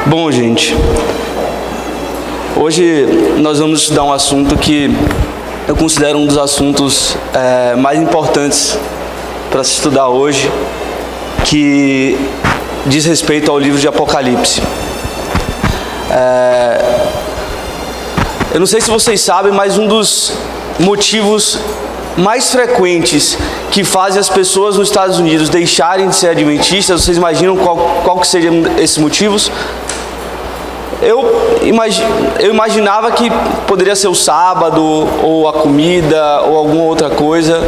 Bom, gente, hoje nós vamos estudar um assunto que eu considero um dos assuntos mais importantes para se estudar hoje, que diz respeito ao livro de Apocalipse. Eu não sei se vocês sabem, mas um dos motivos mais frequentes que fazem as pessoas nos Estados Unidos deixarem de ser adventistas, vocês imaginam qual que sejam esses motivos? Eu imaginava que poderia ser o sábado, ou a comida, ou alguma outra coisa,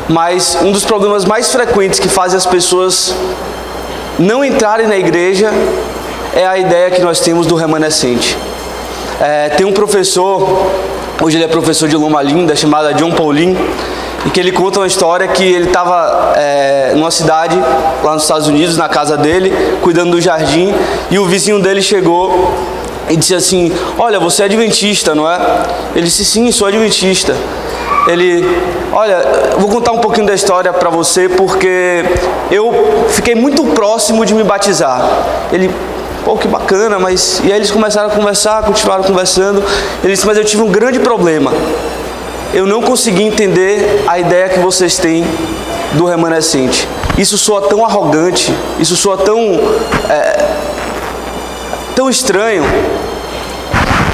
mas um dos problemas mais frequentes que fazem as pessoas não entrarem na igreja é a ideia que nós temos do remanescente. Tem um professor, hoje ele é professor de Loma Linda, chamado John Paulin, e que ele conta uma história que ele estava numa cidade lá nos Estados Unidos, na casa dele, cuidando do jardim, e o vizinho dele chegou e disse assim: olha, você é adventista, não é? Ele disse: sim, sou adventista. Ele: olha, eu vou contar um pouquinho da história para você, porque eu fiquei muito próximo de me batizar. Ele: pô, que bacana, mas... E aí eles começaram a conversar, continuaram conversando. Ele disse: mas eu tive um grande problema. Eu não consegui entender a ideia que vocês têm do remanescente. Isso soa tão arrogante, isso soa tão estranho.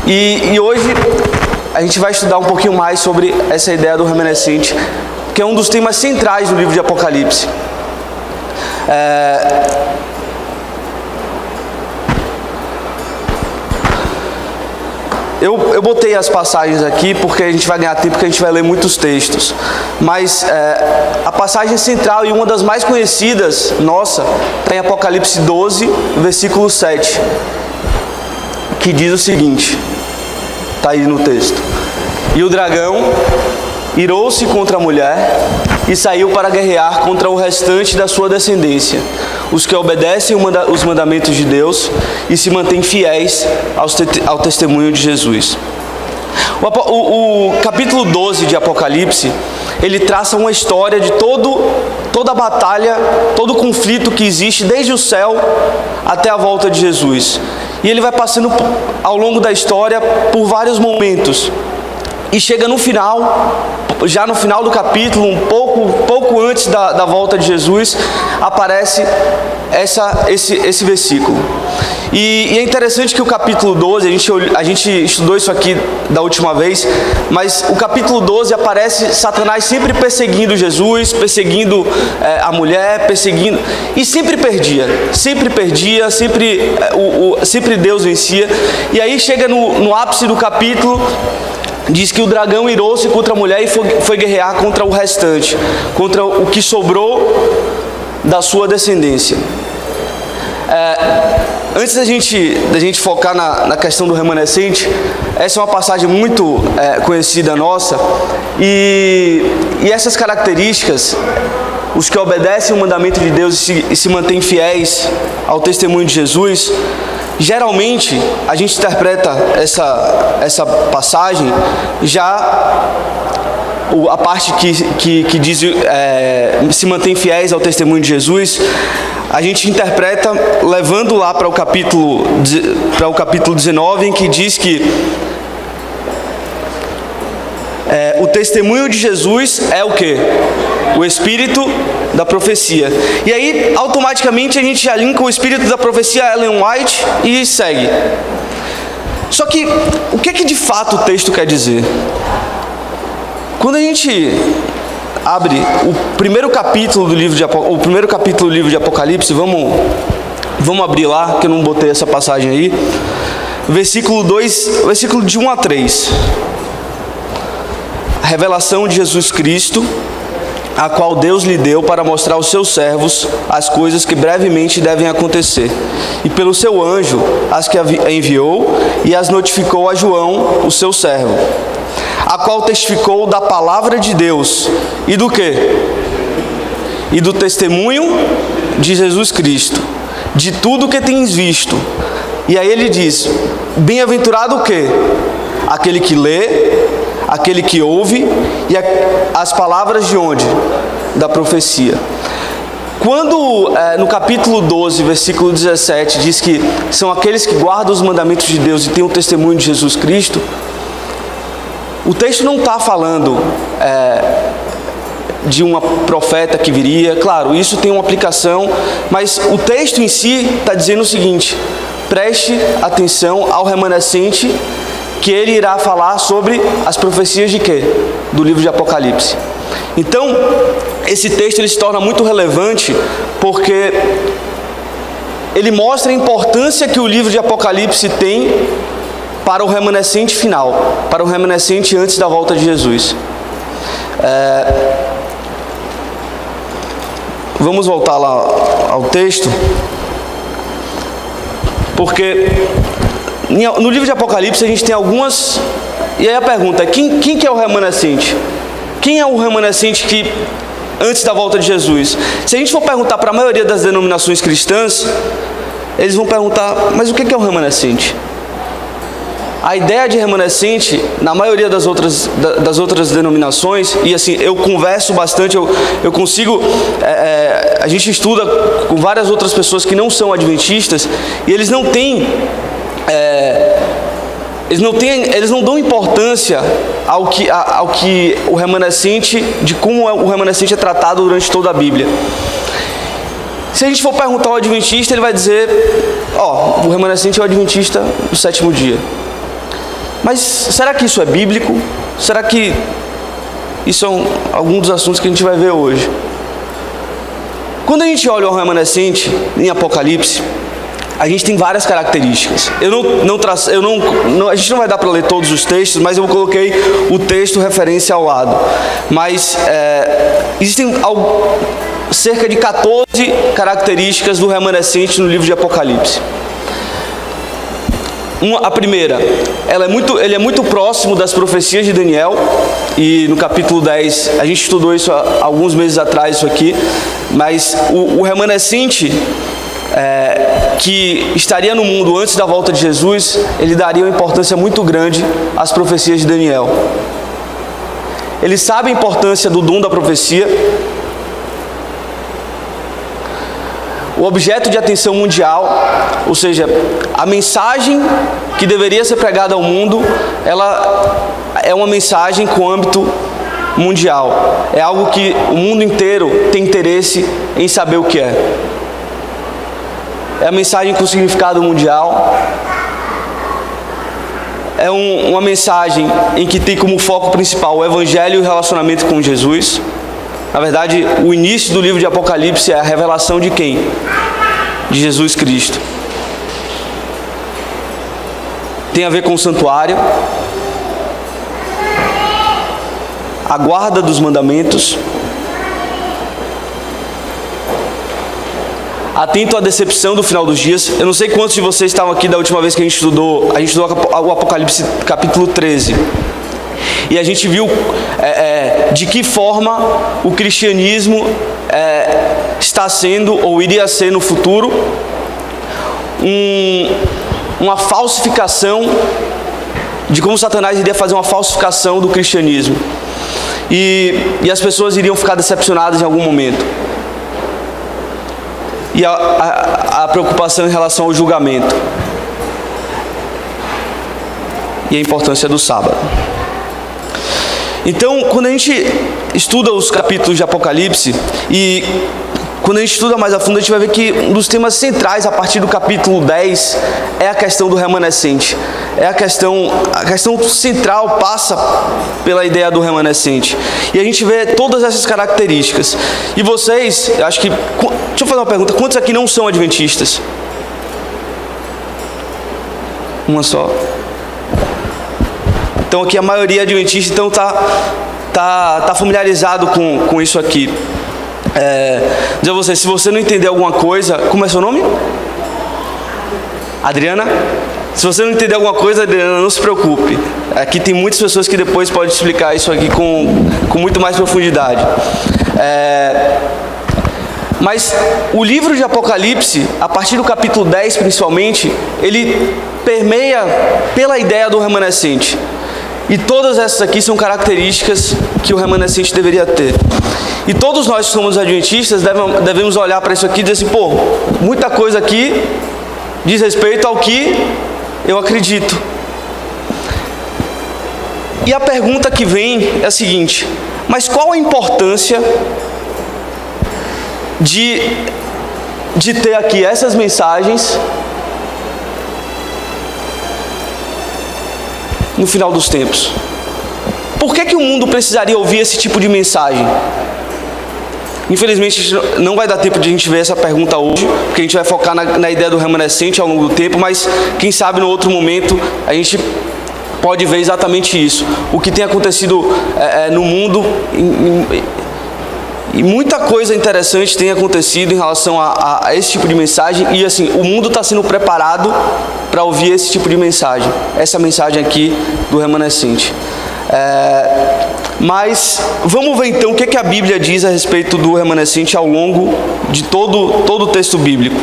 E hoje a gente vai estudar um pouquinho mais sobre essa ideia do remanescente, que é um dos temas centrais do livro de Apocalipse. Eu botei as passagens aqui porque a gente vai ganhar tempo, porque a gente vai ler muitos textos. Mas a passagem central e uma das mais conhecidas, nossa, está em Apocalipse 12, versículo 7, que diz o seguinte, está aí no texto: e o dragão irou-se contra a mulher e saiu para guerrear contra o restante da sua descendência, os que obedecem os mandamentos de Deus e se mantêm fiéis ao testemunho de Jesus. O capítulo 12 de Apocalipse, ele traça uma história de toda a batalha, todo o conflito que existe desde o céu até a volta de Jesus. E ele vai passando ao longo da história por vários momentos. E chega no final, já no final do capítulo, um pouco antes da volta de Jesus, aparece esse versículo. E é interessante que o capítulo 12, a gente estudou isso aqui da última vez, mas o capítulo 12 aparece Satanás sempre perseguindo Jesus, perseguindo a mulher, perseguindo, e sempre perdia, sempre Deus vencia. E aí chega no ápice do capítulo, diz que o dragão irou-se contra a mulher e foi guerrear contra o restante, contra o que sobrou da sua descendência. Antes da gente focar na questão do remanescente, essa é uma passagem muito conhecida nossa, e essas características, os que obedecem o mandamento de Deus e se mantêm fiéis ao testemunho de Jesus, geralmente a gente interpreta essa passagem já a parte que diz se mantém fiéis ao testemunho de Jesus, a gente interpreta levando lá para o capítulo 19, em que diz que o testemunho de Jesus é o quê? O espírito da profecia. E aí, automaticamente, a gente já linka o espírito da profecia a Ellen White e segue. Só que, o que de fato o texto quer dizer? Quando a gente abre o primeiro capítulo do livro de Apocalipse, vamos abrir lá, que eu não botei essa passagem aí, versículo de 1 a 3. A revelação de Jesus Cristo, a qual Deus lhe deu para mostrar aos seus servos as coisas que brevemente devem acontecer. E pelo seu anjo as que enviou e as notificou a João, o seu servo, a qual testificou da palavra de Deus e do quê? E do testemunho de Jesus Cristo, de tudo que tens visto. E aí ele diz: bem-aventurado o quê? Aquele que lê, aquele que ouve, e as palavras de onde? Da profecia. Quando no capítulo 12, versículo 17, diz que são aqueles que guardam os mandamentos de Deus e têm o testemunho de Jesus Cristo, o texto não está falando de uma profeta que viria. Claro, isso tem uma aplicação, mas o texto em si está dizendo o seguinte: preste atenção ao remanescente, que ele irá falar sobre as profecias de quê? Do livro de Apocalipse. Então, esse texto ele se torna muito relevante porque ele mostra a importância que o livro de Apocalipse tem para o remanescente final, para o remanescente antes da volta de Jesus. Vamos voltar lá ao texto, porque no livro de Apocalipse a gente tem algumas... E aí a pergunta é, quem que é o remanescente? Quem é o remanescente que antes da volta de Jesus? Se a gente for perguntar para a maioria das denominações cristãs, eles vão perguntar, mas o que é o remanescente? A ideia de remanescente, na maioria das outras denominações, e assim, eu converso bastante, eu consigo, a gente estuda com várias outras pessoas que não são adventistas, e eles não têm, eles não dão importância ao que o remanescente, de como o remanescente é tratado durante toda a Bíblia. Se a gente for perguntar ao adventista, ele vai dizer, o remanescente é o adventista do sétimo dia. Mas será que isso é bíblico? Será que isso é algum dos assuntos que a gente vai ver hoje? Quando a gente olha o remanescente em Apocalipse, a gente tem várias características. A gente não vai dar para ler todos os textos, mas eu coloquei o texto referência ao lado. Mas existem cerca de 14 características do remanescente no livro de Apocalipse. A primeira, ele é muito próximo das profecias de Daniel, e no capítulo 10, a gente estudou isso há alguns meses atrás, isso aqui, mas o remanescente que estaria no mundo antes da volta de Jesus, ele daria uma importância muito grande às profecias de Daniel. Ele sabe a importância do dom da profecia. O objeto de atenção mundial, ou seja, a mensagem que deveria ser pregada ao mundo, ela é uma mensagem com âmbito mundial. É algo que o mundo inteiro tem interesse em saber o que é. É a mensagem com significado mundial. É uma mensagem em que tem como foco principal o Evangelho e o relacionamento com Jesus. Na verdade, o início do livro de Apocalipse é a revelação de quem? De Jesus Cristo. Tem a ver com o santuário, a guarda dos mandamentos, atento à decepção do final dos dias. Eu não sei quantos de vocês estavam aqui da última vez que a gente estudou o Apocalipse capítulo 13. E a gente viu de que forma o cristianismo está sendo, ou iria ser no futuro, uma falsificação, de como Satanás iria fazer uma falsificação do cristianismo. E as pessoas iriam ficar decepcionadas em algum momento. E a preocupação em relação ao julgamento. E a importância do sábado. Então, quando a gente estuda os capítulos de Apocalipse, e quando a gente estuda mais a fundo, a gente vai ver que um dos temas centrais a partir do capítulo 10 é a questão do remanescente. A questão central passa pela ideia do remanescente. E a gente vê todas essas características. E vocês, acho que... Deixa eu fazer uma pergunta. Quantos aqui não são adventistas? Uma só. Então aqui a maioria é adventista, então tá familiarizado com isso aqui. Dizer a você, se você não entender alguma coisa... Como é seu nome? Adriana? Se você não entender alguma coisa, Adriana, não se preocupe. Aqui tem muitas pessoas que depois podem explicar isso aqui com muito mais profundidade. Mas o livro de Apocalipse, a partir do capítulo 10 principalmente, ele permeia pela ideia do remanescente. E todas essas aqui são características que o remanescente deveria ter. E todos nós que somos adventistas devemos olhar para isso aqui e dizer assim, pô, muita coisa aqui diz respeito ao que eu acredito. E a pergunta que vem é a seguinte: mas qual a importância de ter aqui essas mensagens no final dos tempos? Por que o mundo precisaria ouvir esse tipo de mensagem? Infelizmente não vai dar tempo de a gente ver essa pergunta hoje, porque a gente vai focar na ideia do remanescente ao longo do tempo, mas quem sabe no outro momento a gente pode ver exatamente isso. O que tem acontecido no mundo, e muita coisa interessante tem acontecido em relação a esse tipo de mensagem, e assim, o mundo está sendo preparado para ouvir esse tipo de mensagem, essa mensagem aqui do remanescente. Mas vamos ver então o que a Bíblia diz a respeito do remanescente ao longo de todo o texto bíblico.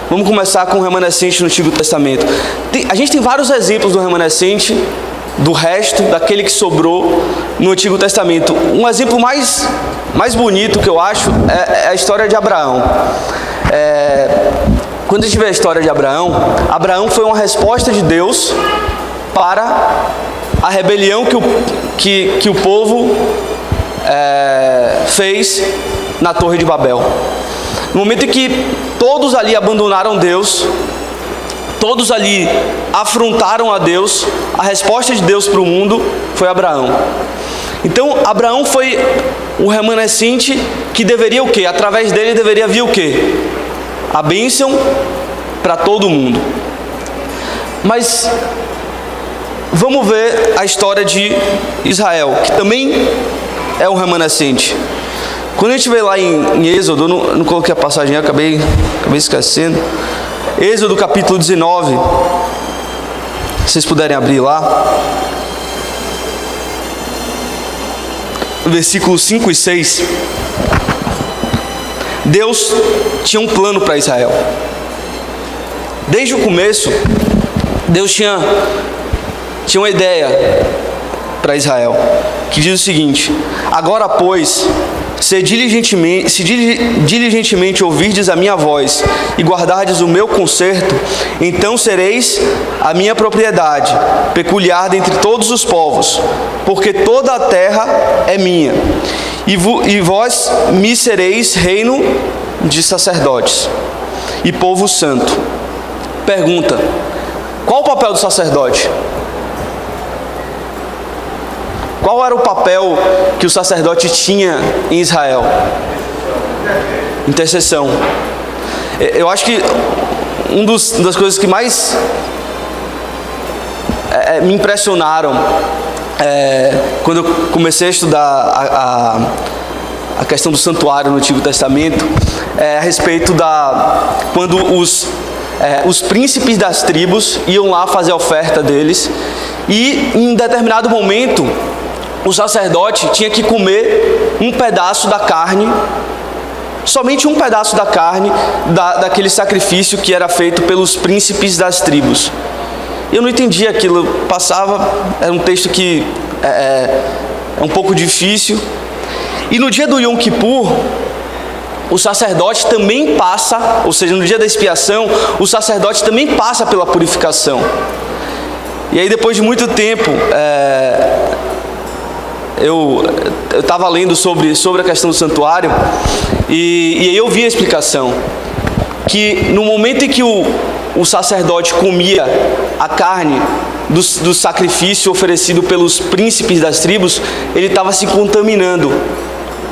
Vamos começar com o remanescente no Antigo Testamento. A gente tem vários exemplos do remanescente, do resto, daquele que sobrou no Antigo Testamento. Um exemplo mais bonito que eu acho é a história de Abraão. Quando a gente vê a história de Abraão foi uma resposta de Deus para a rebelião que o povo fez na Torre de Babel. No momento em que todos ali abandonaram Deus, todos ali afrontaram a Deus, a resposta de Deus para o mundo foi Abraão. Então, Abraão foi o remanescente que deveria o quê? Através dele deveria vir o quê? A bênção para todo mundo. Mas vamos ver a história de Israel, que também é um remanescente. Quando a gente vê lá em Êxodo, eu não coloquei a passagem, eu acabei esquecendo. Êxodo capítulo 19, se vocês puderem abrir lá, versículos 5 e 6. Deus tinha um plano para Israel. Desde o começo, Deus tinha uma ideia para Israel, que diz o seguinte: agora, pois, se diligentemente ouvirdes a minha voz e guardardes o meu conserto, então sereis a minha propriedade, peculiar dentre todos os povos, porque toda a terra é minha, e vós me sereis reino de sacerdotes e povo santo. Pergunta: qual o papel do sacerdote? Qual era o papel que o sacerdote tinha em Israel? Intercessão. Eu acho que uma das coisas que mais me impressionaram quando eu comecei a estudar a questão do santuário no Antigo Testamento a respeito quando os príncipes das tribos iam lá fazer a oferta deles, e em determinado momento o sacerdote tinha que comer um pedaço da carne, somente um pedaço da carne daquele sacrifício que era feito pelos príncipes das tribos. Eu não entendia aquilo, era um texto que é um pouco difícil. E no dia do Yom Kippur, o sacerdote também passa, ou seja, no dia da expiação, o sacerdote também passa pela purificação. E aí, depois de muito tempo, eu estava lendo sobre a questão do santuário, e aí eu vi a explicação, que no momento em que o sacerdote comia a carne do sacrifício oferecido pelos príncipes das tribos, ele estava se contaminando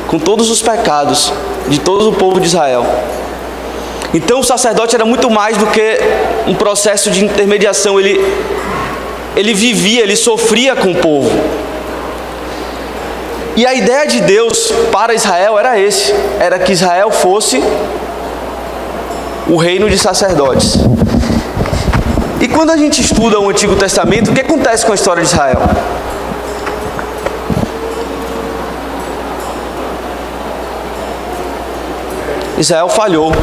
com todos os pecados de todo o povo de Israel. Então o sacerdote era muito mais do que um processo de intermediação, ele vivia, ele sofria com o povo. E a ideia de Deus para Israel era que Israel fosse o reino de sacerdotes. E quando a gente estuda o Antigo Testamento, o que acontece com a história de Israel? Israel falhou.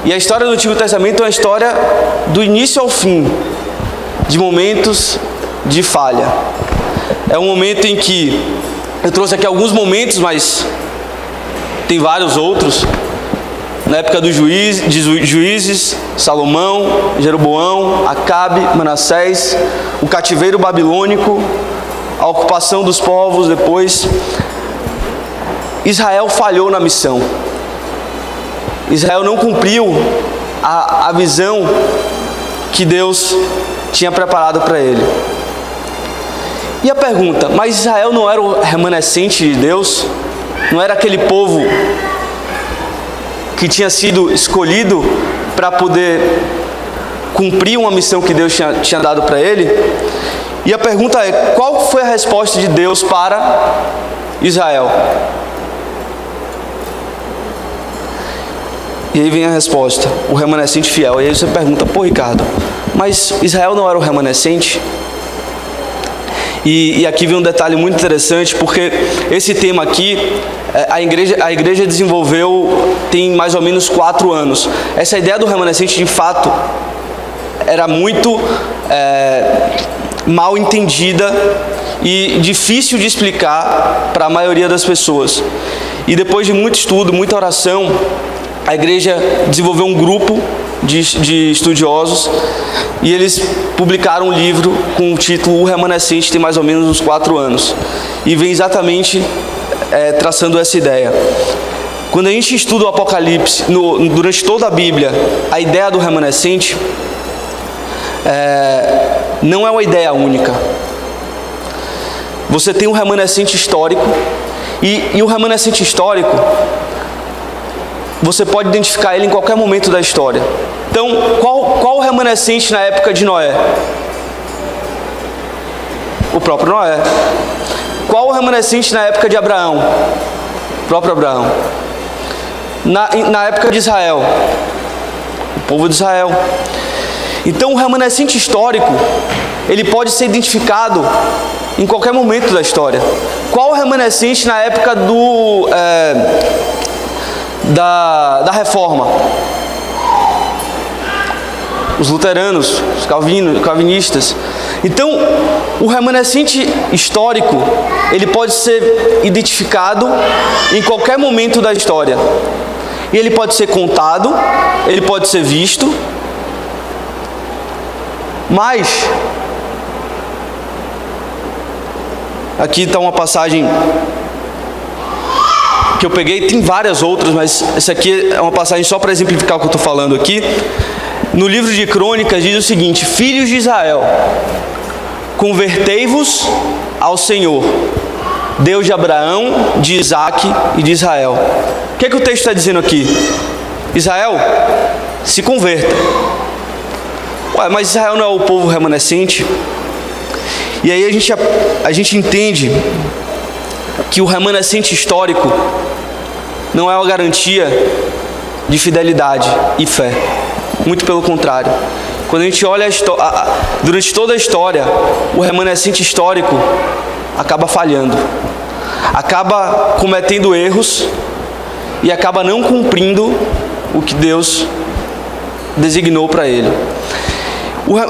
E a história do Antigo Testamento é uma história do início ao fim. de momentos de falha. É um momento em que eu trouxe aqui alguns momentos, mas tem vários outros. Na época dos juízes, Salomão, Jeroboão, Acabe, Manassés, o cativeiro babilônico, a ocupação dos povos depois. Israel falhou na missão. Israel não cumpriu a visão que Deus tinha preparado para ele. E a pergunta, mas Israel não era o remanescente de Deus? Não era aquele povo que tinha sido escolhido para poder cumprir uma missão que Deus tinha dado para ele? E a pergunta é, qual foi a resposta de Deus para Israel? E aí vem a resposta, o remanescente fiel. E aí você pergunta, pô Ricardo, mas Israel não era o remanescente? E aqui vem um detalhe muito interessante, porque esse tema aqui, a igreja desenvolveu tem mais ou menos 4 anos. Essa ideia do remanescente, de fato, era muito mal entendida e difícil de explicar para a maioria das pessoas. E depois de muito estudo, muita oração, a igreja desenvolveu um grupo de estudiosos e eles publicaram um livro com o título O Remanescente, tem mais ou menos uns 4 anos. E vem exatamente traçando essa ideia. Quando a gente estuda o Apocalipse, durante toda a Bíblia, a ideia do remanescente não é uma ideia única. Você tem um remanescente histórico e o remanescente histórico, você pode identificar ele em qualquer momento da história. Então, qual o remanescente na época de Noé? O próprio Noé. Qual o remanescente na época de Abraão? O próprio Abraão. Na época de Israel? O povo de Israel. Então, o remanescente histórico, ele pode ser identificado em qualquer momento da história. Qual o remanescente na época da Reforma? Os luteranos, os calvinistas. Então, o remanescente histórico, ele pode ser identificado em qualquer momento da história. E ele pode ser contado, ele pode ser visto, mas aqui está uma passagem que eu peguei, tem várias outras, mas essa aqui é uma passagem só para exemplificar o que eu estou falando aqui. No livro de Crônicas diz o seguinte: filhos de Israel, convertei-vos ao Senhor, Deus de Abraão, de Isaque e de Israel. O que o texto está dizendo aqui? Israel, se converta. Ué, mas Israel não é o povo remanescente? E aí a gente entende que o remanescente histórico não é uma garantia de fidelidade e fé. Muito pelo contrário. Quando a gente olha durante toda a história, o remanescente histórico acaba falhando, acaba cometendo erros e acaba não cumprindo o que Deus designou para ele.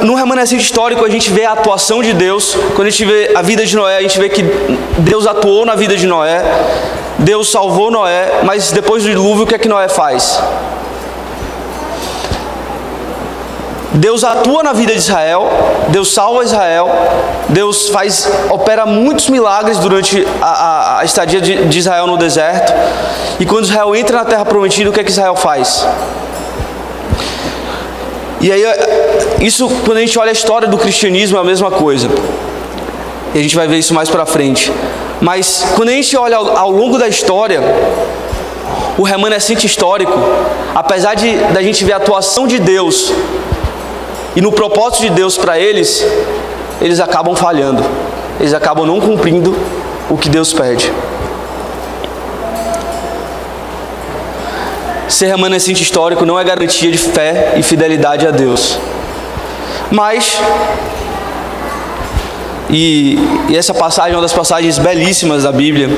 No remanescente histórico a gente vê a atuação de Deus. Quando a gente vê a vida de Noé, a gente vê que Deus atuou na vida de Noé, Deus salvou Noé, mas depois do dilúvio o que é que Noé faz? Deus atua na vida de Israel, Deus salva Israel, Deus opera muitos milagres durante a estadia de Israel no deserto. E quando Israel entra na terra prometida, o que é que Israel faz? E aí, isso, quando a gente olha a história do cristianismo, é a mesma coisa. E a gente vai ver isso mais para frente. Mas quando a gente olha ao longo da história, o remanescente histórico, apesar da gente ver a atuação de Deus e no propósito de Deus para eles acabam falhando. Eles acabam não cumprindo o que Deus pede. Ser remanescente histórico não é garantia de fé e fidelidade a Deus. Mas, e essa passagem é uma das passagens belíssimas da Bíblia,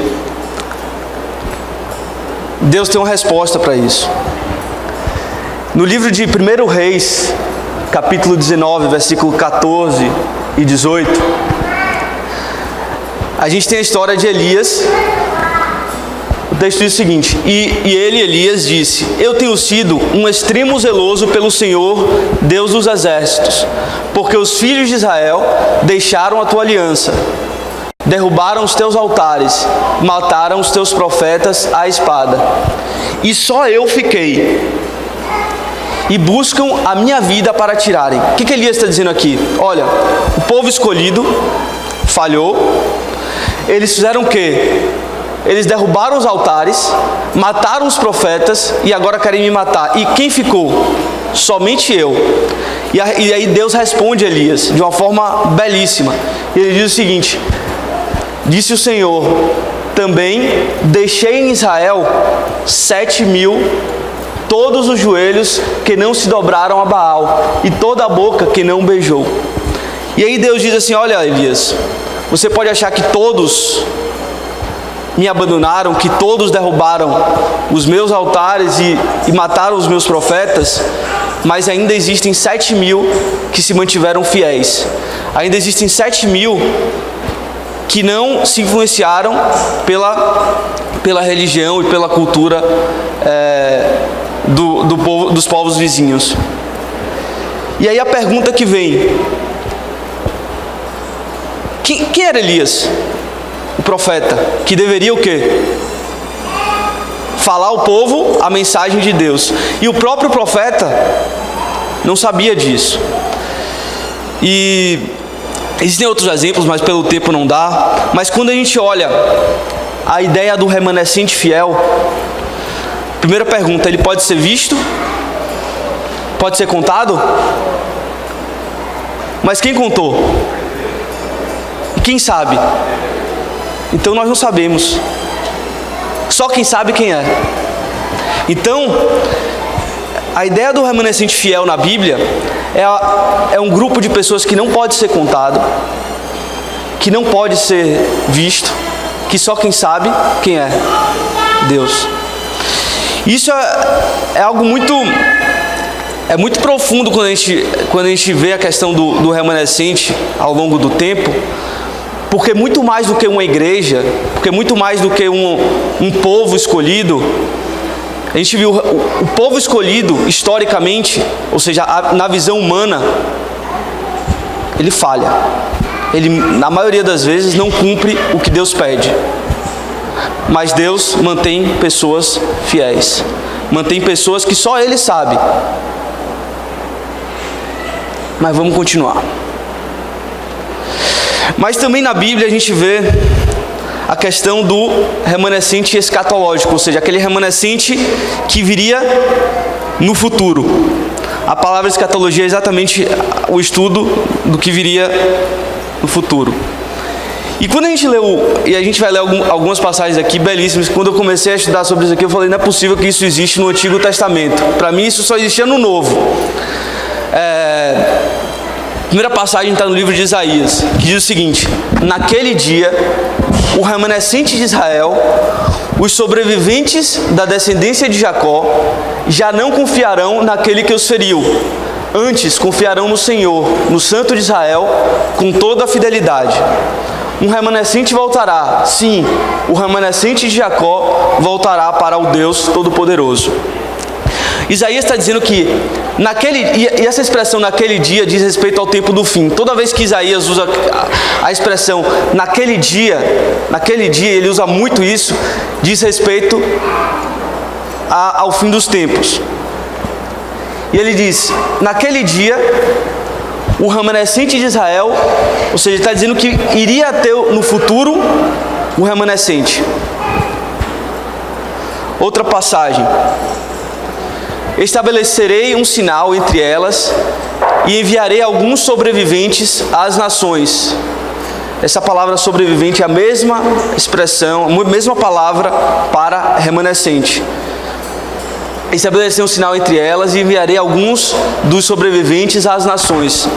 Deus tem uma resposta para isso. No livro de 1 Reis, capítulo 19, versículo 14 e 18, a gente tem a história de Elias. O texto diz o seguinte: e ele, Elias, disse: eu tenho sido um extremo zeloso pelo Senhor, Deus dos exércitos, porque os filhos de Israel deixaram a tua aliança, derrubaram os teus altares, mataram os teus profetas à espada, e só eu fiquei, e buscam a minha vida para tirarem. O que Elias está dizendo aqui? Olha, o povo escolhido falhou. Eles fizeram o quê? Eles derrubaram os altares, mataram os profetas e agora querem me matar. E quem ficou? Somente eu. E aí Deus responde a Elias de uma forma belíssima. Ele diz o seguinte: disse o Senhor, também deixei em Israel 7.000, todos os joelhos que não se dobraram a Baal e toda a boca que não beijou. E aí Deus diz assim: olha, Elias, você pode achar que todos me abandonaram, que todos derrubaram os meus altares e mataram os meus profetas, mas ainda existem 7.000 que se mantiveram fiéis. Ainda existem 7.000 que não se influenciaram pela religião e pela cultura dos povos vizinhos. E aí a pergunta que vem: quem era Elias? O profeta, que deveria o quê? Falar ao povo a mensagem de Deus. E o próprio profeta não sabia disso. E existem outros exemplos, mas pelo tempo não dá. Mas quando a gente olha a ideia do remanescente fiel, primeira pergunta: ele pode ser visto? Pode ser contado? Mas quem contou? E quem sabe? Então nós não sabemos. Só quem sabe quem é. Então, a ideia do remanescente fiel na Bíblia é um grupo de pessoas que não pode ser contado, que não pode ser visto, que só quem sabe quem é: Deus. Isso é algo muito profundo quando a gente vê a questão do remanescente ao longo do tempo. Porque muito mais do que uma igreja, porque muito mais do que um povo escolhido, a gente viu o povo escolhido historicamente, ou seja, na visão humana, ele falha. Ele, na maioria das vezes, não cumpre o que Deus pede. Mas Deus mantém pessoas fiéis, mantém pessoas que só Ele sabe. Mas vamos continuar. Mas também na Bíblia a gente vê a questão do remanescente escatológico, ou seja, aquele remanescente que viria no futuro. A palavra escatologia é exatamente o estudo do que viria no futuro. E quando a gente e a gente vai ler algumas passagens aqui belíssimas, quando eu comecei a estudar sobre isso aqui, eu falei: não é possível que isso existe no Antigo Testamento. Para mim isso só existia no Novo. A primeira passagem está no livro de Isaías, que diz o seguinte: naquele dia, o remanescente de Israel, os sobreviventes da descendência de Jacó, já não confiarão naquele que os feriu. Antes confiarão no Senhor, no Santo de Israel, com toda a fidelidade. Um remanescente voltará, sim, o remanescente de Jacó voltará para o Deus Todo-Poderoso. Isaías está dizendo que e essa expressão naquele dia diz respeito ao tempo do fim. Toda vez que Isaías usa a expressão naquele dia ele usa muito isso, diz respeito ao fim dos tempos. E ele diz: naquele dia, o remanescente de Israel, ou seja, ele está dizendo que iria ter no futuro o remanescente. Outra passagem: estabelecerei um sinal entre elas e enviarei alguns sobreviventes às nações. Essa palavra sobrevivente é a mesma expressão, a mesma palavra para remanescente. Estabelecerei um sinal entre elas e enviarei alguns dos sobreviventes às nações.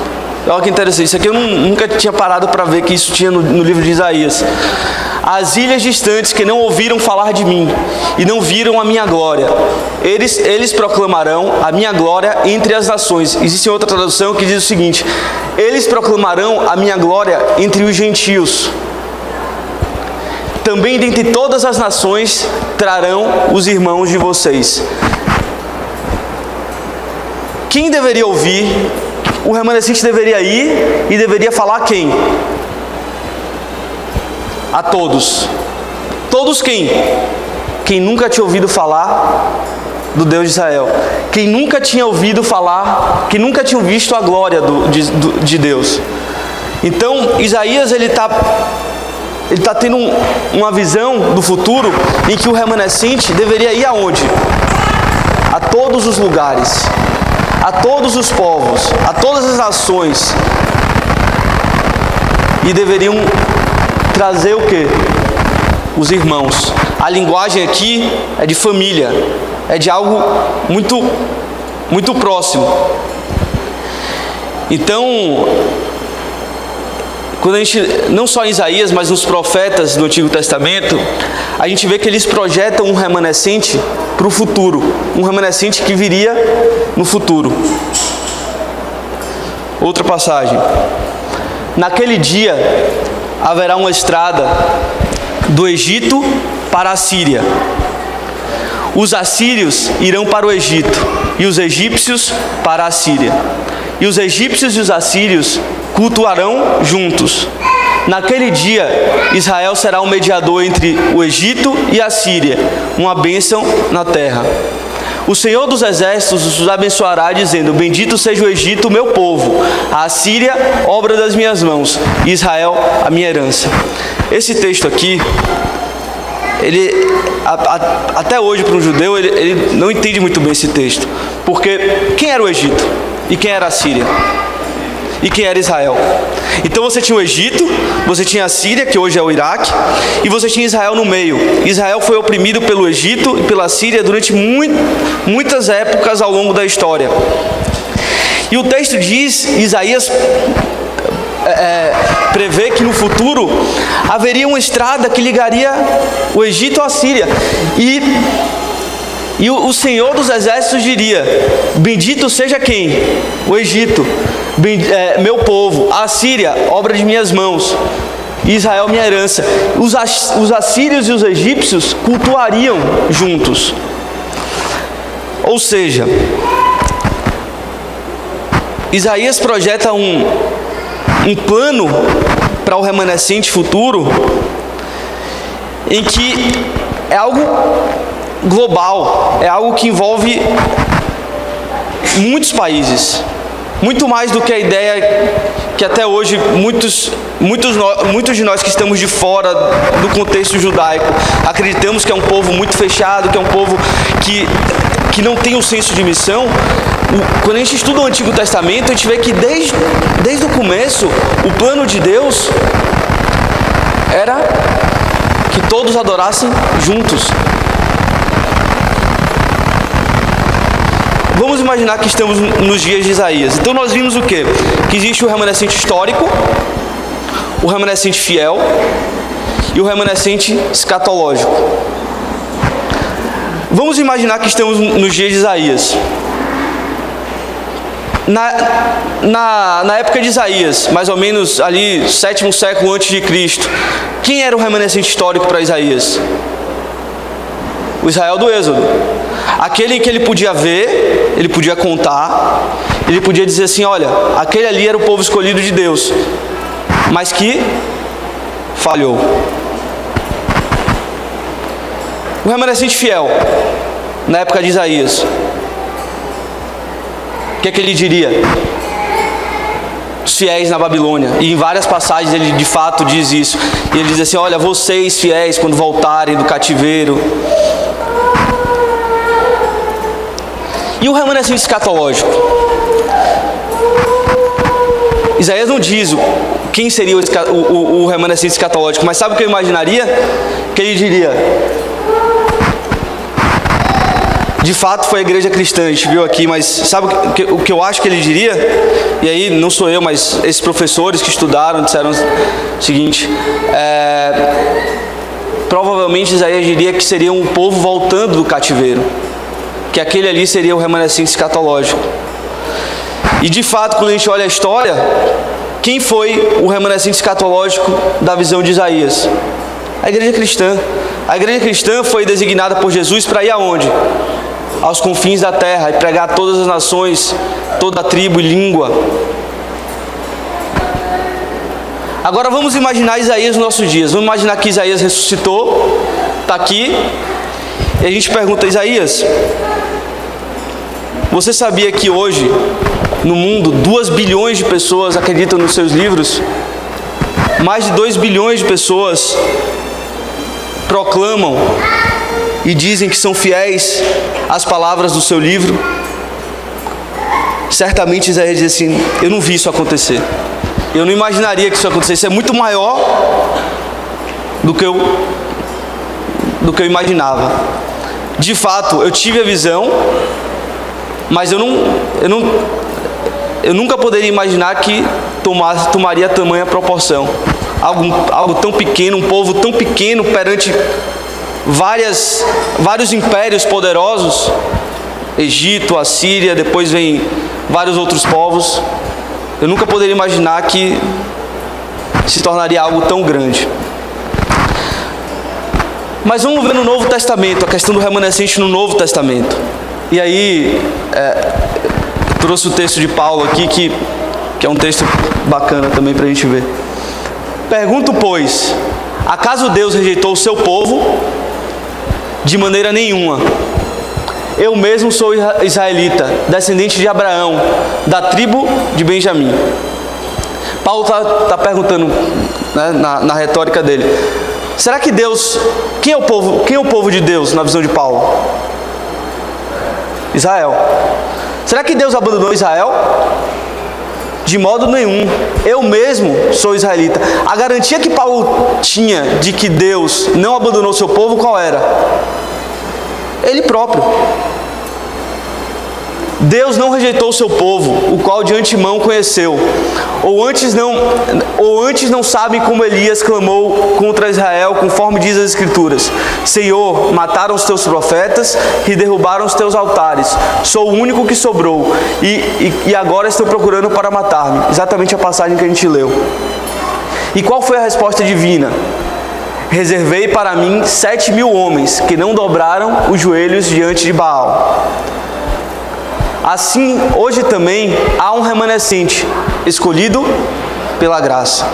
Olha que interessante, isso aqui eu nunca tinha parado para ver que isso tinha no livro de Isaías. As ilhas distantes que não ouviram falar de mim e não viram a minha glória, eles proclamarão a minha glória entre as nações. Existe outra tradução que diz o seguinte: eles proclamarão a minha glória entre os gentios. Também dentre todas as nações trarão os irmãos de vocês. Quem deveria ouvir? O remanescente deveria ir e deveria falar a quem? A todos. Todos quem? Quem nunca tinha ouvido falar do Deus de Israel. Quem nunca tinha ouvido falar, que nunca tinha visto a glória de Deus. Então, Isaías, ele está tendo uma visão do futuro em que o remanescente deveria ir aonde? A todos os lugares, a todos os povos, a todas as nações, e deveriam trazer o quê? Os irmãos. A linguagem aqui é de família, é de algo muito, muito próximo. Então, quando a gente, não só em Isaías, mas nos profetas do Antigo Testamento, a gente vê que eles projetam um remanescente para o futuro, um remanescente que viria no futuro. Outra passagem: naquele dia haverá uma estrada do Egito para a Síria. Os assírios irão para o Egito e os egípcios para a Síria. E os egípcios e os assírios cultuarão juntos. Naquele dia, Israel será um mediador entre o Egito e a Síria, uma bênção na terra. O Senhor dos Exércitos os abençoará, dizendo: bendito seja o Egito, meu povo, a Síria, obra das minhas mãos, e Israel, a minha herança. Esse texto aqui, até hoje para um judeu, ele não entende muito bem esse texto. Porque quem era o Egito? E quem era a Síria? E quem era Israel? Então você tinha o Egito, você tinha a Síria, que hoje é o Iraque, e você tinha Israel no meio. Israel foi oprimido pelo Egito e pela Síria durante muitas épocas ao longo da história. E o texto diz, Isaías prevê que no futuro haveria uma estrada que ligaria o Egito à Síria. E o Senhor dos Exércitos diria: bendito seja quem? O Egito, meu povo, a Síria, obra de minhas mãos, e Israel, minha herança. Os assírios e os egípcios cultuariam juntos. Ou seja, Isaías projeta um plano para o remanescente futuro em que é algo global, é algo que envolve muitos países, muito mais do que a ideia que até hoje muitos de nós que estamos de fora do contexto judaico acreditamos que é um povo muito fechado, que é um povo que não tem um senso de missão. Quando a gente estuda o Antigo Testamento, a gente vê que desde o começo o plano de Deus era que todos adorassem juntos. Vamos imaginar que estamos nos dias de Isaías. Então nós vimos o quê? Que existe o remanescente histórico, o remanescente fiel e o remanescente escatológico. Vamos imaginar que estamos nos dias de Isaías. Na época de Isaías, mais ou menos ali 7º século antes de Cristo, quem era o remanescente histórico para Isaías? O Israel do Êxodo. Aquele que ele podia ver, ele podia contar, ele podia dizer assim: olha, aquele ali era o povo escolhido de Deus, mas que falhou. O remanescente fiel, na época de Isaías, o que é que ele diria? Os fiéis na Babilônia, e em várias passagens ele de fato diz isso. E ele diz assim: olha, vocês fiéis, quando voltarem do cativeiro. E o remanescente escatológico? Isaías não diz quem seria o remanescente escatológico, mas sabe o que eu imaginaria? Que ele diria: de fato foi a igreja cristã, a gente viu aqui, mas sabe o que eu acho que ele diria? E aí não sou eu, mas esses professores que estudaram disseram o seguinte: provavelmente Isaías diria que seria um povo voltando do cativeiro, que aquele ali seria o remanescente escatológico. E de fato, quando a gente olha a história, quem foi o remanescente escatológico da visão de Isaías? A igreja cristã. A igreja cristã foi designada por Jesus para ir aonde? Aos confins da terra e pregar a todas as nações, toda a tribo e língua. Agora vamos imaginar Isaías nos nossos dias. Vamos imaginar que Isaías ressuscitou, está aqui, e a gente pergunta: Isaías, você sabia que hoje, no mundo, 2 bilhões de pessoas acreditam nos seus livros? Mais de 2 bilhões de pessoas proclamam e dizem que são fiéis às palavras do seu livro. Certamente Isaías diz assim: eu não vi isso acontecer. Eu não imaginaria que isso acontecesse. É muito maior do que eu imaginava. De fato, eu tive a visão, mas eu nunca poderia imaginar que tomaria tamanha proporção. Algo tão pequeno, um povo tão pequeno perante vários impérios poderosos, Egito, Assíria, depois vem vários outros povos. Eu nunca poderia imaginar que se tornaria algo tão grande. Mas vamos ver no Novo Testamento, a questão do remanescente no Novo Testamento. E aí, trouxe o texto de Paulo aqui, que é um texto bacana também para a gente ver. Pergunto, pois, acaso Deus rejeitou o seu povo? De maneira nenhuma. Eu mesmo sou israelita, descendente de Abraão, da tribo de Benjamim. Paulo está perguntando, né, na retórica dele: será que Deus, quem é o povo de Deus na visão de Paulo? Israel. Será que Deus abandonou Israel? De modo nenhum. Eu mesmo sou israelita. A garantia que Paulo tinha de que Deus não abandonou seu povo, qual era? Ele próprio. Deus não rejeitou o seu povo, o qual de antemão conheceu. Ou antes não sabem como Elias clamou contra Israel, conforme diz as Escrituras: Senhor, mataram os teus profetas e derrubaram os teus altares. Sou o único que sobrou e agora estão procurando para matar-me. Exatamente a passagem que a gente leu. E qual foi a resposta divina? Reservei para mim 7.000 homens que não dobraram os joelhos diante de Baal. Assim, hoje também há um remanescente escolhido pela graça.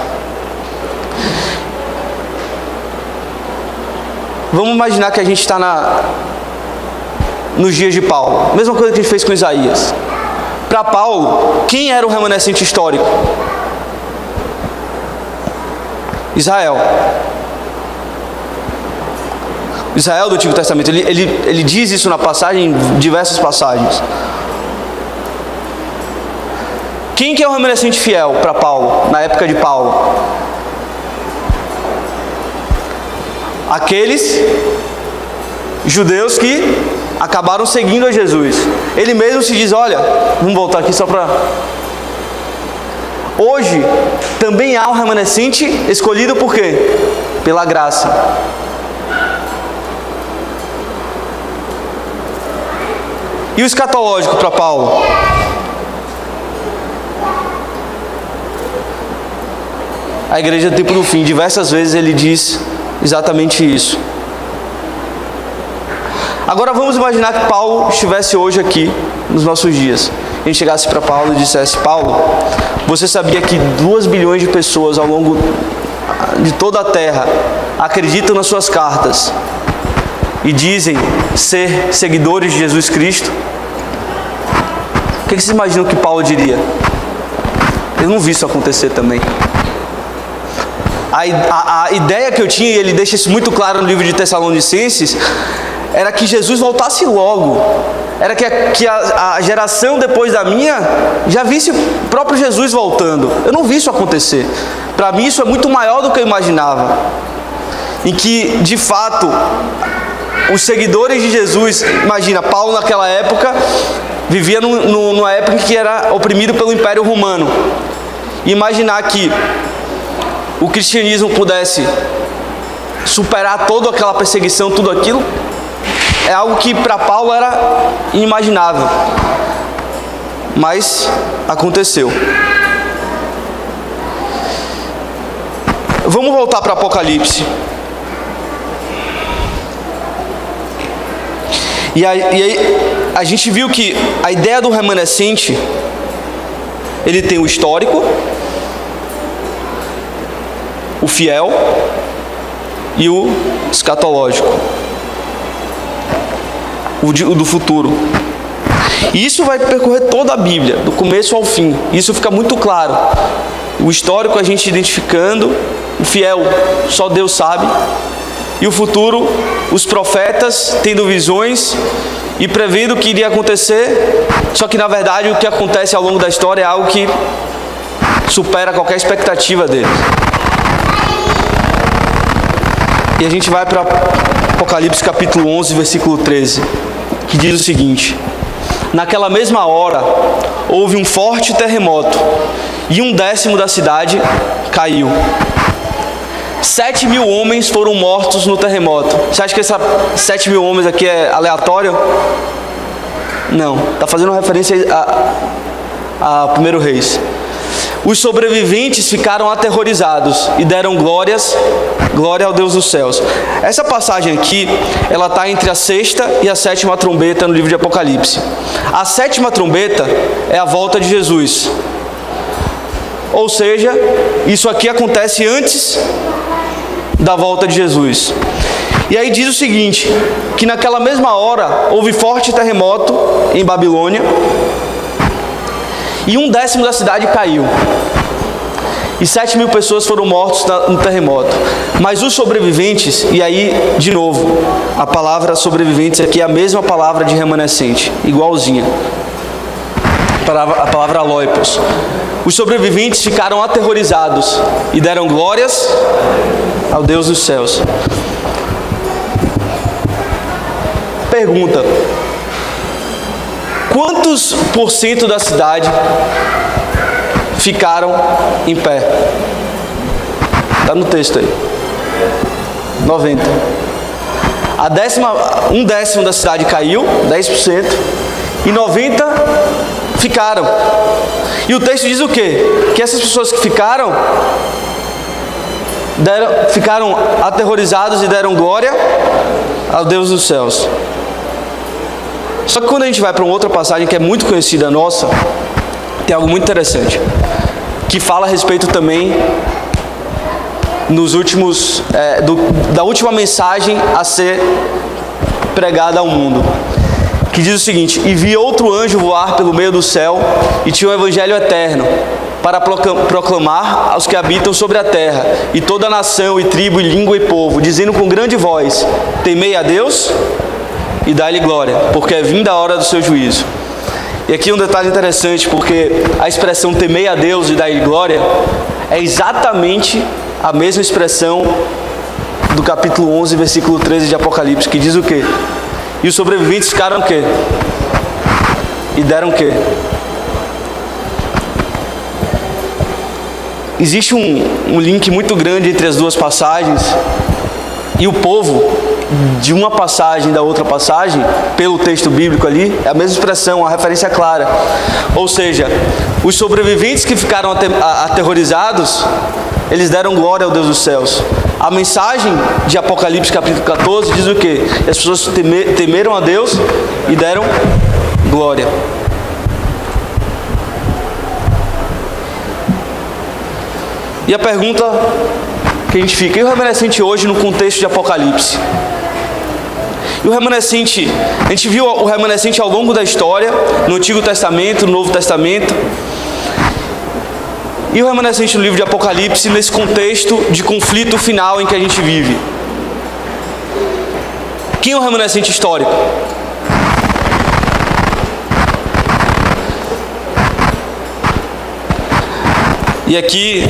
Vamos imaginar que a gente está nos dias de Paulo. Mesma coisa que a gente fez com Isaías. Para Paulo, quem era o remanescente histórico? Israel. Israel do Antigo Testamento. Ele diz isso na passagem, em diversas passagens. Quem que é o remanescente fiel para Paulo, na época de Paulo? Aqueles judeus que acabaram seguindo a Jesus. Ele mesmo se diz: olha, vamos voltar aqui só para... Hoje, também há um remanescente escolhido por quê? Pela graça. E o escatológico para Paulo? A igreja do tempo do fim, diversas vezes ele diz exatamente isso. Agora vamos imaginar que Paulo estivesse hoje aqui, nos nossos dias. A gente chegasse para Paulo e dissesse: Paulo, você sabia que 2 bilhões de pessoas ao longo de toda a terra acreditam nas suas cartas e dizem ser seguidores de Jesus Cristo? O que vocês imaginam que Paulo diria? Eu não vi isso acontecer também. A ideia que eu tinha, e ele deixa isso muito claro no livro de Tessalonicenses, era que Jesus voltasse logo. Era que a geração depois da minha já visse o próprio Jesus voltando. Eu não vi isso acontecer. Para mim isso é muito maior do que eu imaginava. Em que, de fato, os seguidores de Jesus, imagina, Paulo naquela época vivia numa época em que era oprimido pelo Império Romano. Imaginar que o cristianismo pudesse superar toda aquela perseguição, tudo aquilo, é algo que para Paulo era inimaginável. Mas aconteceu. Vamos voltar para Apocalipse. E aí a gente viu que a ideia do remanescente, ele tem o histórico, o fiel e o escatológico, o do futuro. E isso vai percorrer toda a Bíblia, do começo ao fim. Isso fica muito claro. O histórico a gente identificando, o fiel só Deus sabe, e o futuro, os profetas tendo visões e prevendo o que iria acontecer, só que na verdade o que acontece ao longo da história é algo que supera qualquer expectativa deles. E a gente vai para Apocalipse capítulo 11, versículo 13, que diz o seguinte: naquela mesma hora houve um forte terremoto e 1/10 da cidade caiu. 7.000 homens foram mortos no terremoto. Você acha que esses 7.000 homens aqui é aleatório? Não, está fazendo referência a 1 Reis. Os sobreviventes ficaram aterrorizados e deram glória ao Deus dos céus. Essa passagem aqui, ela está entre a 6ª e a 7ª trombeta no livro de Apocalipse. A 7ª trombeta é a volta de Jesus. Ou seja, isso aqui acontece antes da volta de Jesus. E aí diz o seguinte, que naquela mesma hora houve forte terremoto em Babilônia e 1/10 da cidade caiu. E 7.000 pessoas foram mortas no terremoto. Mas os sobreviventes, e aí, de novo, a palavra sobreviventes aqui é a mesma palavra de remanescente, igualzinha. A palavra loipos. Os sobreviventes ficaram aterrorizados e deram glórias ao Deus dos céus. Pergunta: quantos por cento da cidade ficaram em pé? Está no texto aí. 90. 1/10 da cidade caiu, 10%, e 90 ficaram. E o texto diz o quê? Que essas pessoas que ficaram aterrorizados e deram glória ao Deus dos céus. Só que quando a gente vai para uma outra passagem que é muito conhecida nossa, tem algo muito interessante, que fala a respeito também da última mensagem a ser pregada ao mundo, que diz o seguinte: e vi outro anjo voar pelo meio do céu, e tinha um evangelho eterno, para proclamar aos que habitam sobre a terra, e toda nação, e tribo, e língua, e povo, dizendo com grande voz: temei a Deus, e dá-lhe glória, porque é vinda a hora do seu juízo. E aqui um detalhe interessante, porque a expressão temei a Deus e dá-lhe glória é exatamente a mesma expressão do capítulo 11, versículo 13 de Apocalipse, que diz o quê? E os sobreviventes ficaram o quê? E deram o quê? Existe um link muito grande entre as duas passagens, e o povo de uma passagem da outra passagem, pelo texto bíblico ali, é a mesma expressão, a referência clara. Ou seja, os sobreviventes que ficaram aterrorizados, eles deram glória ao Deus dos céus. A mensagem de Apocalipse capítulo 14 diz o quê? As pessoas temeram a Deus e deram glória. E a pergunta que a gente fica: e o remanescente hoje no contexto de Apocalipse? E o remanescente, a gente viu o remanescente ao longo da história, no Antigo Testamento, no Novo Testamento. E o remanescente no livro de Apocalipse, nesse contexto de conflito final em que a gente vive. Quem é o remanescente histórico? E aqui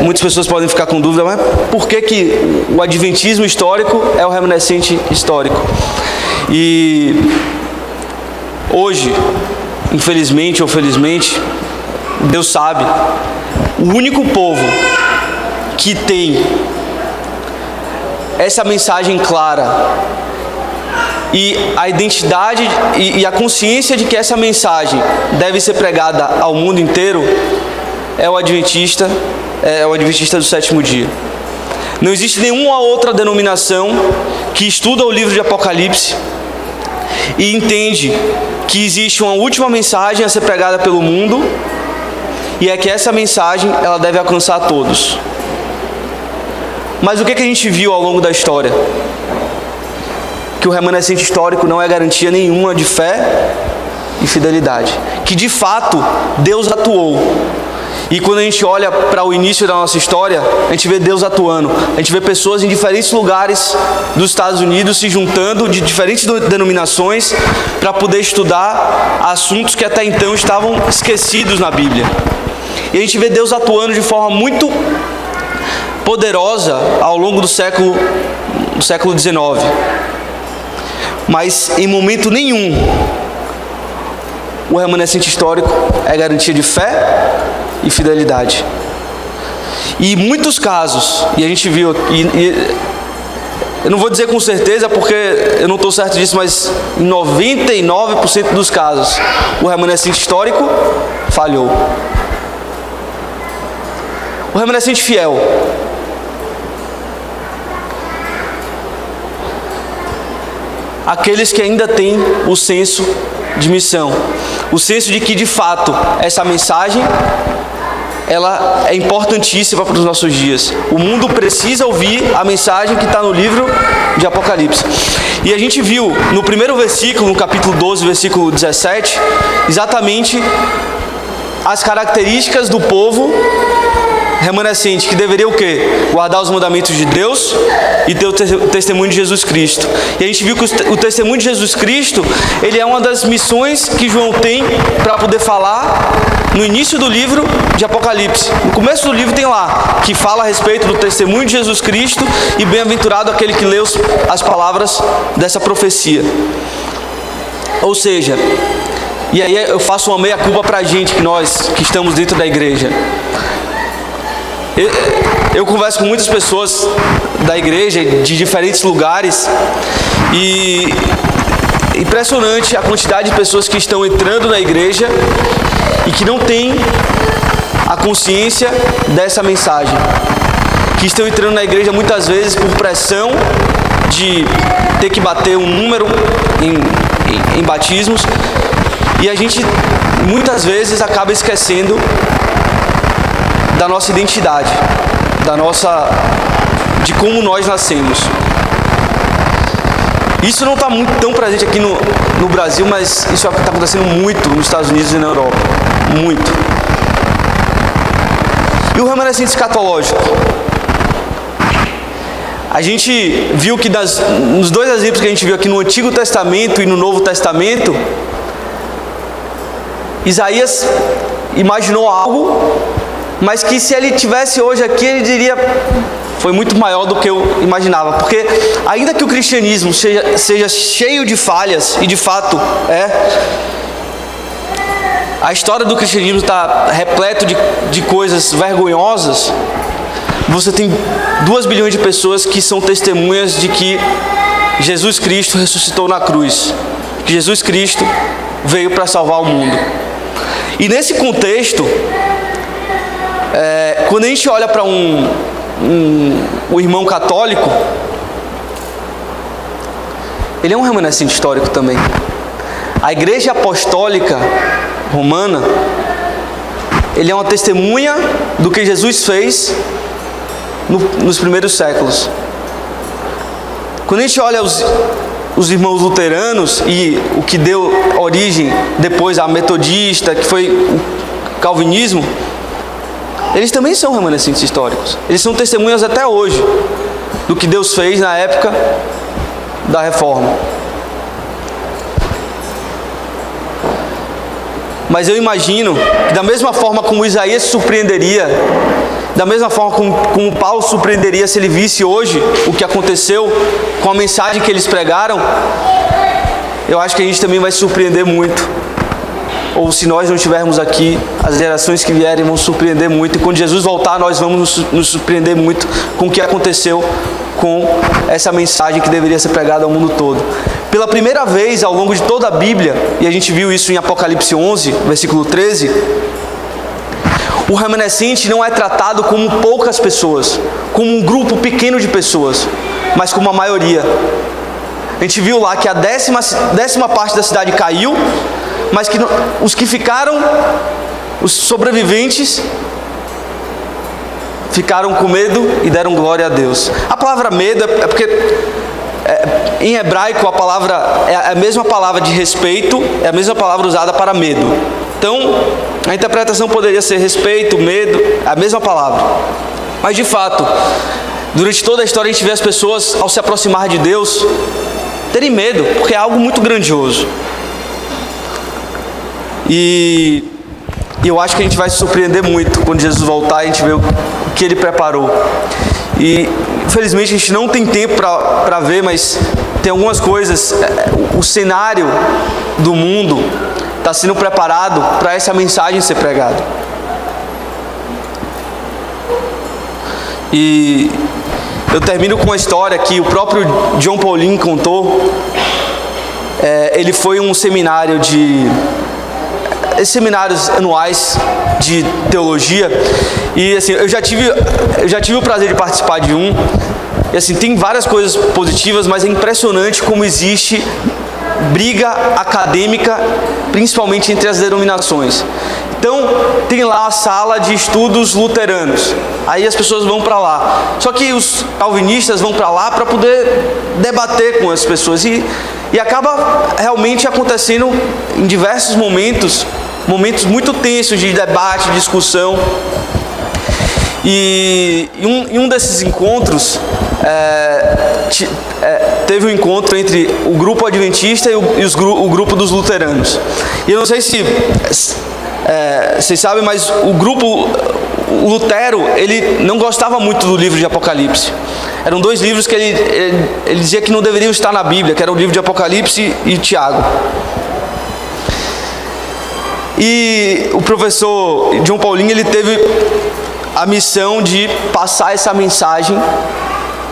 muitas pessoas podem ficar com dúvida, mas por que o adventismo histórico é o remanescente histórico? E hoje, infelizmente ou felizmente, Deus sabe, o único povo que tem essa mensagem clara e a identidade e a consciência de que essa mensagem deve ser pregada ao mundo inteiro é o adventista do sétimo dia. Não existe nenhuma outra denominação que estuda o livro de Apocalipse e entende que existe uma última mensagem a ser pregada pelo mundo, e é que essa mensagem ela deve alcançar a todos. Mas o que a gente viu ao longo da história? Que o remanescente histórico não é garantia nenhuma de fé e fidelidade. Que de fato Deus atuou. E quando a gente olha para o início da nossa história, a gente vê Deus atuando. A gente vê pessoas em diferentes lugares dos Estados Unidos se juntando, de diferentes denominações, para poder estudar assuntos que até então estavam esquecidos na Bíblia. E a gente vê Deus atuando de forma muito poderosa ao longo do século XIX. Mas em momento nenhum o remanescente histórico é garantia de fé e fidelidade. E em muitos casos, e a gente viu, eu não vou dizer com certeza porque eu não estou certo disso, mas em 99% dos casos o remanescente histórico falhou. O remanescente fiel, aqueles que ainda têm o senso de missão, o senso de que de fato essa mensagem ela é importantíssima para os nossos dias. O mundo precisa ouvir a mensagem que está no livro de Apocalipse. E a gente viu no primeiro versículo, no capítulo 12, versículo 17, exatamente as características do povo remanescente, que deveria o quê? Guardar os mandamentos de Deus e ter o testemunho de Jesus Cristo. E a gente viu que o testemunho de Jesus Cristo, ele é uma das missões que João tem para poder falar no início do livro de Apocalipse. No começo do livro tem lá, que fala a respeito do testemunho de Jesus Cristo e bem-aventurado aquele que lê as palavras dessa profecia. Ou seja, e aí eu faço uma meia-culpa para a gente, que nós que estamos dentro da igreja. Eu converso com muitas pessoas da igreja, de diferentes lugares, e impressionante a quantidade de pessoas que estão entrando na igreja e que não têm a consciência dessa mensagem. Que estão entrando na igreja muitas vezes por pressão de ter que bater um número em batismos, e a gente muitas vezes acaba esquecendo da nossa identidade, de como nós nascemos. Isso não está muito tão presente aqui no Brasil, mas isso está acontecendo muito nos Estados Unidos e na Europa. Muito. E o remanescente escatológico? A gente viu que nos dois exemplos que a gente viu aqui no Antigo Testamento e no Novo Testamento, Isaías imaginou algo, mas que se ele tivesse hoje aqui, ele diria, foi muito maior do que eu imaginava. Porque ainda que o cristianismo seja cheio de falhas, e de fato a história do cristianismo está repleto de coisas vergonhosas, você tem 2 bilhões de pessoas que são testemunhas de que Jesus Cristo ressuscitou na cruz, que Jesus Cristo veio para salvar o mundo. E nesse contexto, quando a gente olha para o irmão católico, ele é um remanescente histórico também. A Igreja Apostólica Romana, ele é uma testemunha do que Jesus fez nos primeiros séculos. Quando a gente olha os irmãos luteranos e o que deu origem depois à metodista, que foi o calvinismo, eles também são remanescentes históricos. Eles são testemunhas até hoje do que Deus fez na época da Reforma. Mas eu imagino que da mesma forma como Isaías se surpreenderia Da mesma forma como Paulo surpreenderia se ele visse hoje o que aconteceu com a mensagem que eles pregaram, eu acho que a gente também vai se surpreender muito. Ou se nós não estivermos aqui, as gerações que vierem vão surpreender muito. E quando Jesus voltar, nós vamos nos surpreender muito com o que aconteceu com essa mensagem que deveria ser pregada ao mundo todo. Pela primeira vez ao longo de toda a Bíblia, e a gente viu isso em Apocalipse 11, versículo 13, o remanescente não é tratado como poucas pessoas, como um grupo pequeno de pessoas, mas como a maioria. A gente viu lá que a décima parte da cidade caiu, mas que os que ficaram, os sobreviventes, ficaram com medo e deram glória a Deus. A palavra medo é porque em hebraico a palavra é a mesma palavra de respeito, é a mesma palavra usada para medo. Então, a interpretação poderia ser respeito, medo, a mesma palavra. Mas de fato, durante toda a história a gente vê as pessoas, ao se aproximar de Deus, terem medo, porque é algo muito grandioso. E eu acho que a gente vai se surpreender muito quando Jesus voltar e a gente vê o que Ele preparou. E infelizmente a gente não tem tempo para ver, mas tem algumas coisas. O cenário do mundo está sendo preparado para essa mensagem ser pregada. E eu termino com uma história que o próprio John Paulin contou. Ele foi um seminário seminários anuais de teologia, e assim, eu já tive o prazer de participar de um, e assim, tem várias coisas positivas, mas é impressionante como existe briga acadêmica, principalmente entre as denominações. Então, tem lá a sala de estudos luteranos, aí as pessoas vão para lá, só que os calvinistas vão para lá para poder debater com as pessoas, e acaba realmente acontecendo em diversos momentos muito tensos de debate, discussão. E em um desses encontros, teve um encontro entre o grupo adventista e o grupo dos luteranos. E eu não sei se vocês sabem, mas o Lutero, ele não gostava muito do livro de Apocalipse. Eram dois livros que ele dizia que não deveriam estar na Bíblia, que era o livro de Apocalipse e Tiago. E o professor John Paulin, ele teve a missão de passar essa mensagem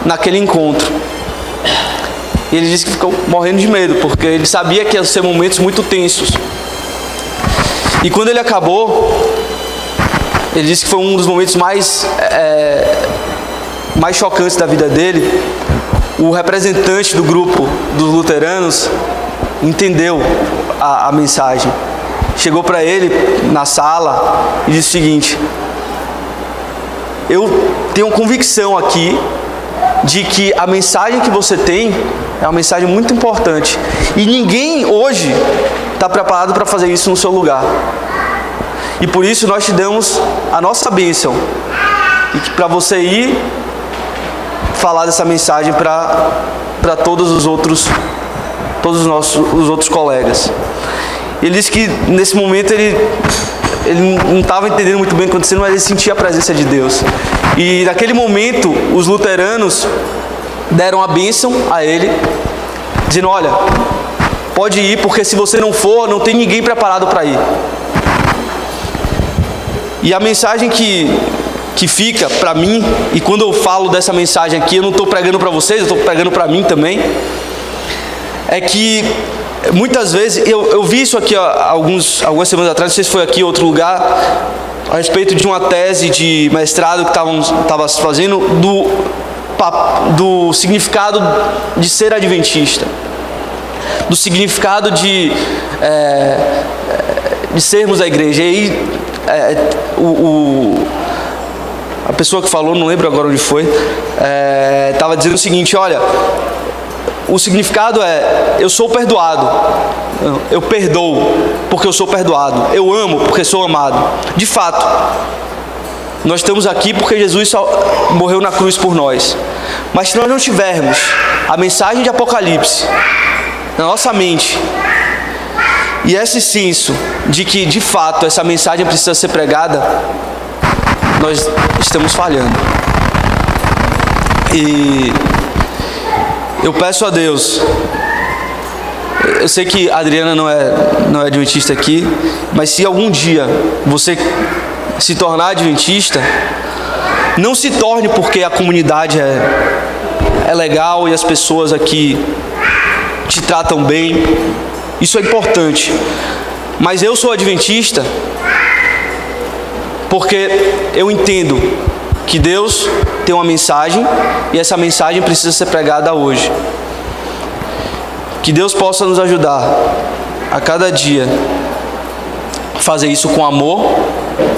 naquele encontro. E ele disse que ficou morrendo de medo, porque ele sabia que iam ser momentos muito tensos. E quando ele acabou, ele disse que foi um dos momentos mais chocantes da vida dele. O representante do grupo dos luteranos entendeu a mensagem. Chegou para ele na sala e disse o seguinte: eu tenho convicção aqui de que a mensagem que você tem é uma mensagem muito importante, e ninguém hoje está preparado para fazer isso no seu lugar. E por isso nós te damos a nossa bênção, e para você ir falar dessa mensagem para todos os outros colegas. Ele disse que nesse momento ele não estava entendendo muito bem o que acontecendo, mas ele sentia a presença de Deus. E naquele momento os luteranos deram a bênção a ele, dizendo: olha, pode ir, porque se você não for, não tem ninguém preparado para ir. E a mensagem que fica para mim, e quando eu falo dessa mensagem aqui, eu não estou pregando para vocês, eu estou pregando para mim também, é que muitas vezes, eu vi isso aqui algumas semanas atrás, não sei se foi aqui em outro lugar, a respeito de uma tese de mestrado que estava fazendo do significado de ser adventista, do significado de sermos a igreja. E aí a pessoa que falou, não lembro agora onde foi, estava dizendo o seguinte: olha, o significado é: eu sou perdoado, eu perdoo porque eu sou perdoado, eu amo porque sou amado. De fato, nós estamos aqui porque Jesus morreu na cruz por nós. Mas se nós não tivermos a mensagem de Apocalipse na nossa mente, e esse senso de que de fato essa mensagem precisa ser pregada, nós estamos falhando. E eu peço a Deus, eu sei que a Adriana não é adventista aqui, mas se algum dia você se tornar adventista, não se torne porque a comunidade é legal e as pessoas aqui te tratam bem. Isso é importante. Mas eu sou adventista porque eu entendo que Deus tem uma mensagem e essa mensagem precisa ser pregada hoje. Que Deus possa nos ajudar a cada dia fazer isso com amor,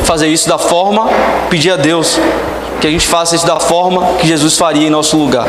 fazer isso da forma, pedir a Deus que a gente faça isso da forma que Jesus faria em nosso lugar.